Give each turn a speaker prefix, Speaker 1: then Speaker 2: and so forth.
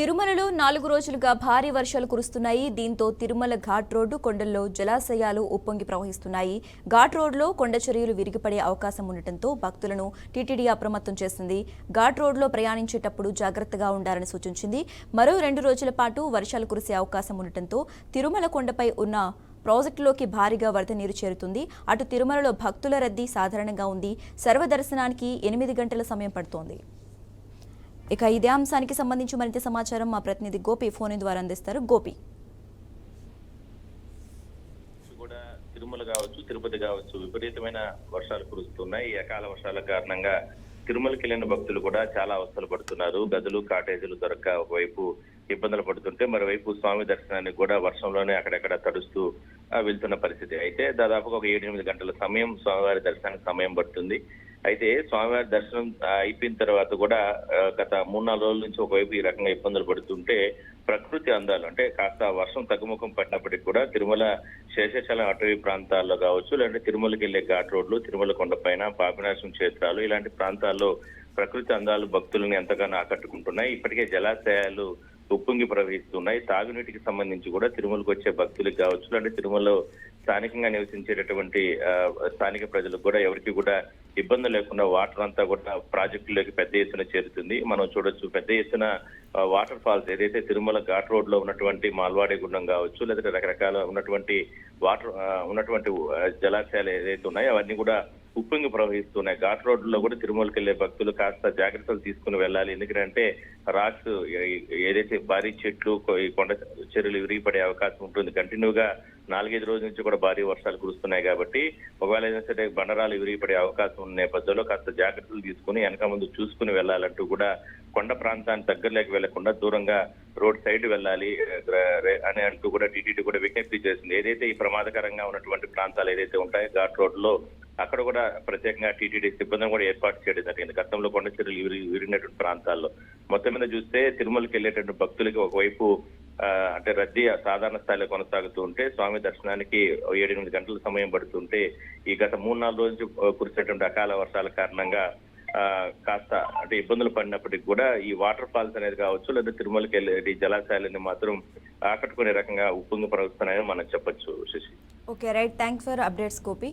Speaker 1: తిరుమలలో 4 రోజులుగా భారీ వర్షాలు కురుస్తున్నాయి. దీంతో తిరుమల ఘాట్ రోడ్డు కొండల్లో జలాశయాలు ఉప్పొంగి ప్రవహిస్తున్నాయి. ఘాట్ రోడ్లో కొండ చర్యలు విరిగిపడే అవకాశం ఉండటంతో భక్తులను టీటీడీ అప్రమత్తం చేసింది. ఘాట్ రోడ్లో ప్రయాణించేటప్పుడు జాగ్రత్తగా ఉండాలని సూచించింది. మరో 2 రోజుల పాటు వర్షాలు కురిసే అవకాశం ఉండటంతో తిరుమల కొండపై ఉన్న ప్రాజెక్టులోకి భారీగా వరద నీరు చేరుతుంది. అటు తిరుమలలో భక్తుల రద్దీ సాధారణంగా ఉంది. సర్వదర్శనానికి 8 గంటల సమయం పడుతోంది. ఇక ఇదే అంశానికి సంబంధించి మరింత సమాచారం మా ప్రతినిధి గోపి ఫోన్ ద్వారా అందిస్తారు. గోపి,
Speaker 2: తిరుమల కావచ్చు, తిరుపతి కావచ్చు, విపరీతమైన వర్షాలు కురుస్తున్నాయి. ఈ అకాల వర్షాల కారణంగా తిరుమలకి వెళ్ళిన భక్తులు కూడా చాలా అవస్థలు పడుతున్నారు. గదులు, కాటేజీలు దొరక్క ఒకవైపు ఇబ్బందులు పడుతుంటే మరోవైపు స్వామి దర్శనానికి కూడా వర్షంలోనే అక్కడెక్కడ తడుస్తూ వెళ్తున్న పరిస్థితి. అయితే దాదాపుగా ఒక 7-8 గంటల సమయం స్వామివారి దర్శనానికి సమయం పడుతుంది. అయితే స్వామివారి దర్శనం అయిపోయిన తర్వాత కూడా గత 3-4 రోజుల నుంచి ఒకవైపు ఈ రకంగా ఇబ్బందులు పడుతుంటే ప్రకృతి అందాలు అంటే కాస్త వర్షం తగ్గుముఖం పడినప్పటికీ కూడా తిరుమల శేషాచలం అటవీ ప్రాంతాల్లో కావచ్చు, లేదంటే తిరుమలకి వెళ్లే ఘాట్ రోడ్లు, తిరుమల కొండపైన పాపినాశం క్షేత్రాలు ఇలాంటి ప్రాంతాల్లో ప్రకృతి అందాలు భక్తులను ఎంతగానో ఆకట్టుకుంటున్నాయి. ఇప్పటికే జలాశయాలు ఉప్పొంగి ప్రవహిస్తున్నాయి. తాగునీటికి సంబంధించి కూడా తిరుమలకు వచ్చే భక్తులకు కావచ్చు, అంటే తిరుమలలో స్థానికంగా నివసించేటటువంటి స్థానిక ప్రజలకు కూడా ఎవరికి కూడా ఇబ్బంది లేకుండా వాటర్ అంతా కూడా ప్రాజెక్టులోకి పెద్ద ఎత్తున చేరుతుంది. మనం చూడొచ్చు పెద్ద ఎత్తున వాటర్ ఫాల్స్ ఏదైతే తిరుమల ఘాట్ రోడ్ లో ఉన్నటువంటి మాల్వాడి గుండం కావచ్చు, లేదంటే రకరకాల ఉన్నటువంటి వాటర్ ఉన్నటువంటి జలాశయాలు ఏదైతే ఉన్నాయో అవన్నీ కూడా ఉప్పొంగి ప్రవహిస్తున్నాయి. ఘాట్ రోడ్ లో కూడా తిరుమలకి వెళ్లే భక్తులు కాస్త జాగ్రత్తలు తీసుకుని వెళ్ళాలి. ఎందుకంటే రాక్స్ ఏదైతే భారీ చెట్లు, ఈ కొండ చెరువులు విరిగిపడే అవకాశం ఉంటుంది. కంటిన్యూగా 4-5 రోజుల నుంచి కూడా భారీ వర్షాలు కురుస్తున్నాయి కాబట్టి ఒకవేళ ఏదైనా సరే బండరాలు విరిగిపడే అవకాశం ఉన్న నేపథ్యంలో కాస్త జాగ్రత్తలు తీసుకుని వెనక ముందు చూసుకుని వెళ్ళాలంటూ కూడా కొండ ప్రాంతానికి దగ్గరలోకి వెళ్లకుండా దూరంగా రోడ్ సైడ్ వెళ్ళాలి అని అంటూ కూడా టీటీడీ కూడా విజ్ఞప్తి చేసింది. ఏదైతే ఈ ప్రమాదకరంగా ఉన్నటువంటి ప్రాంతాలు ఏదైతే ఉంటాయో ఘాట్ రోడ్ లో అక్కడ కూడా ప్రత్యేకంగా టీటీడీ సిబ్బందిని కూడా ఏర్పాటు చేయడం జరిగింది. గతంలో కొండ చర్యలు విరిగినటువంటి ప్రాంతాల్లో మొత్తం మీద చూస్తే తిరుమలకి వెళ్ళేటువంటి భక్తులకి ఒకవైపు అంటే రద్దీ సాధారణ స్థాయిలో కొనసాగుతూ ఉంటే స్వామి దర్శనానికి 7-8 గంటల సమయం పడుతుంటే ఈ గత 3-4 రోజులు కురిసేటువంటి అకాల వర్షాల కారణంగా కాస్త అంటే ఇబ్బందులు పడినప్పటికీ కూడా ఈ వాటర్ ఫాల్స్ అనేది కావచ్చు, లేదా తిరుమలకి వెళ్ళే జలాశయాలని మాత్రం ఆకట్టుకునే రకంగా ఉప్పొంగి ప్రవహిస్తున్నాయని మనం చెప్పొచ్చు. Shashi.
Speaker 1: Okay, right. Thanks for updates Gopi.